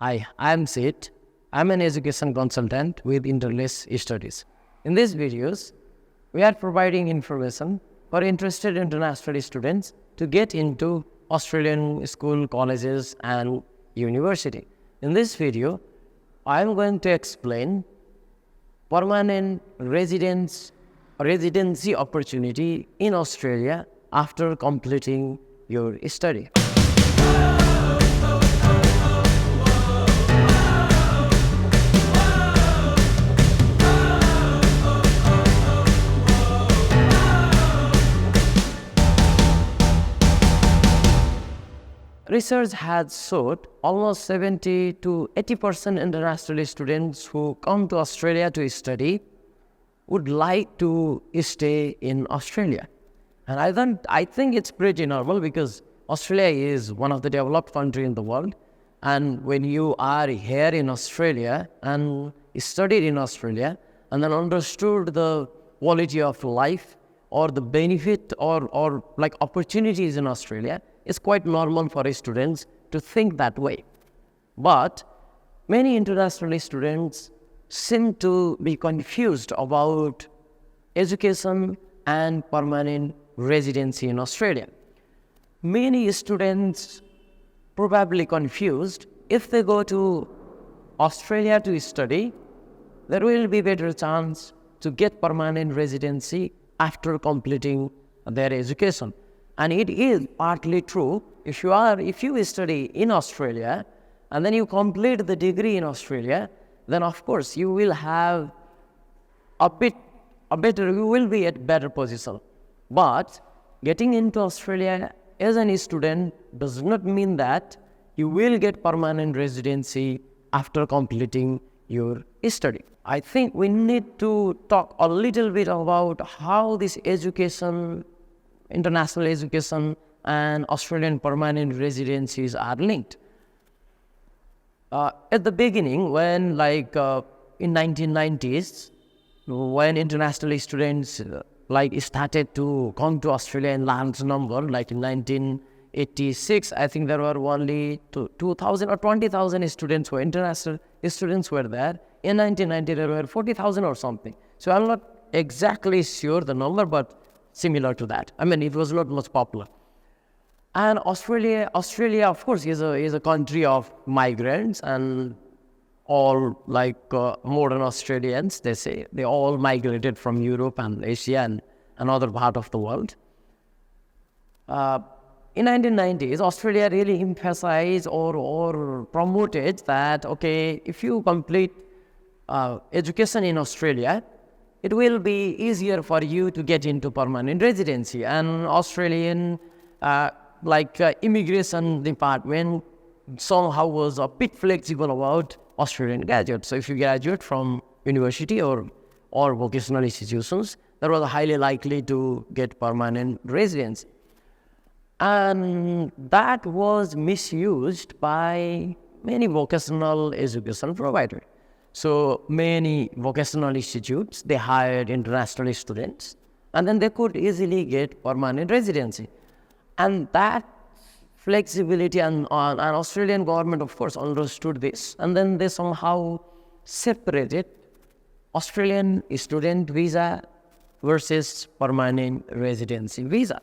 Hi, I'm Sid. I'm an education consultant with Interlace Studies. In these videos, we are providing information for interested international students to get into Australian school, colleges, and university. In this video, I'm going to explain permanent residency opportunity in Australia after completing your study. Research has showed almost 70 to 80% international students who come to Australia to study would like to stay in Australia. And I think it's pretty normal because Australia is one of the developed countries in the world. And when you are here in Australia and studied in Australia and then understood the quality of life or the benefit or like opportunities in Australia, it's quite normal for students to think that way. But many international students seem to be confused about education and permanent residency in Australia. Many students probably confused if they go to Australia to study, there will be better chance to get permanent residency after completing their education. And it is partly true. If you study in Australia and then you complete the degree in Australia, then of course you will have you will be at better position. But getting into Australia as a student does not mean that you will get permanent residency after completing your study. I think we need to talk a little bit about how this international education and Australian permanent residencies are linked. At the beginning, when in 1990s, when international students started to come to Australia in large number, like in 1986, I think there were only 2,000 or 20,000 students who international students were there. In 1990, there were 40,000 or something. So I'm not exactly sure the number, but similar to that. I mean, it was not much popular. And Australia, of course, is a country of migrants, and all modern Australians, they say, they all migrated from Europe and Asia and another part of the world. In 1990s, Australia really emphasized or promoted that, okay, if you complete education in Australia, it will be easier for you to get into permanent residency. And Australian immigration department somehow was a bit flexible about Australian graduates. So if you graduate from university or vocational institutions, that was highly likely to get permanent residency. And that was misused by many vocational education providers. So many vocational institutes, they hired international students, and then they could easily get permanent residency. And that flexibility, and Australian government, of course, understood this, and then they somehow separated Australian student visa versus permanent residency visa.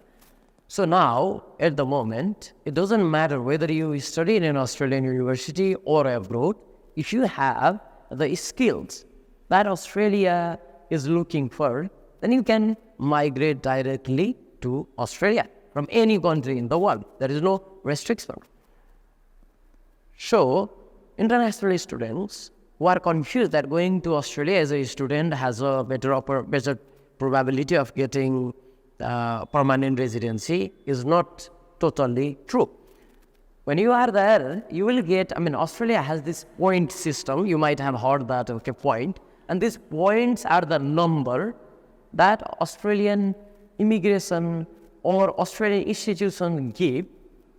So now, at the moment, it doesn't matter whether you study in an Australian university or abroad, if you have the skills that Australia is looking for, then you can migrate directly to Australia from any country in the world. There is no restriction. So, international students who are confused that going to Australia as a student has a better probability of getting permanent residency is not totally true. When you are there, you will get, Australia has this point system. You might have heard that, okay, point. And these points are the number that Australian immigration or Australian institution give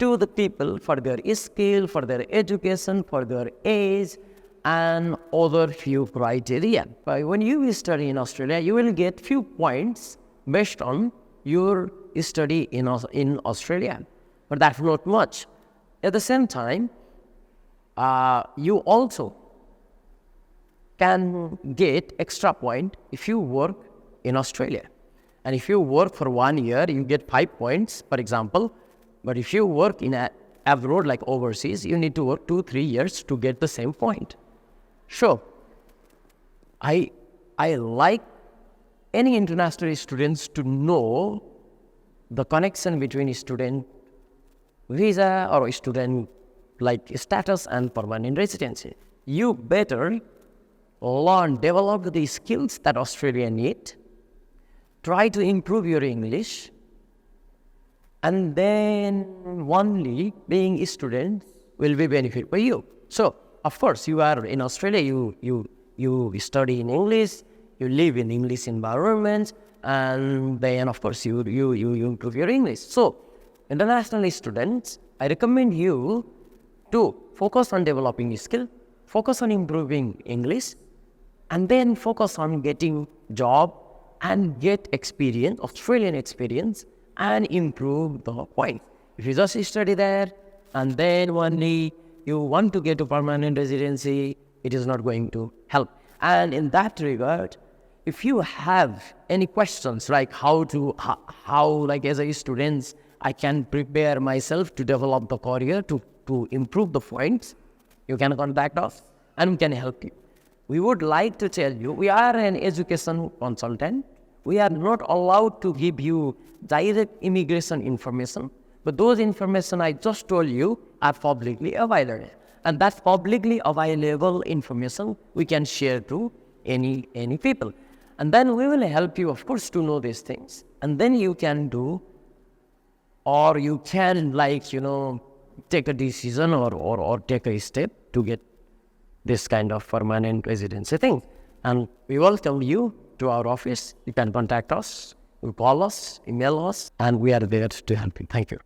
to the people for their skill, for their education, for their age, and other few criteria. But when you study in Australia, you will get few points based on your study in Australia. But that's not much. At the same time, You also can get extra point if you work in Australia. And if you work for 1 year, you get 5 points, for example. But if you work in abroad, like overseas, you need to work 2-3 years to get the same point. Sure, I like any international students to know the connection between student visa or student like status and permanent residency. You better learn, develop the skills that Australia need. Try to improve your English, and then only being a student will be benefit for you. So, of course, you are in Australia, you study in English, you live in English environment, and then, of course, you improve your English. So, international students, I recommend you to focus on developing skill, focus on improving English, and then focus on getting job and get experience, Australian experience, and improve the point. If you just study there and then only you want to get a permanent residency, it is not going to help. And in that regard, if you have any questions like how like as a student, I can prepare myself to develop the career to improve the points, you can contact us and we can help you. We would like to tell you, we are an education consultant. We are not allowed to give you direct immigration information, but those information I just told you are publicly available. And that publicly available information we can share to any people. And then we will help you, of course, to know these things. And then you can do, or you can take a decision or take a step to get this kind of permanent residency thing. And we welcome you to our office. You can contact us, you call us, email us, and we are there to help you. Thank you.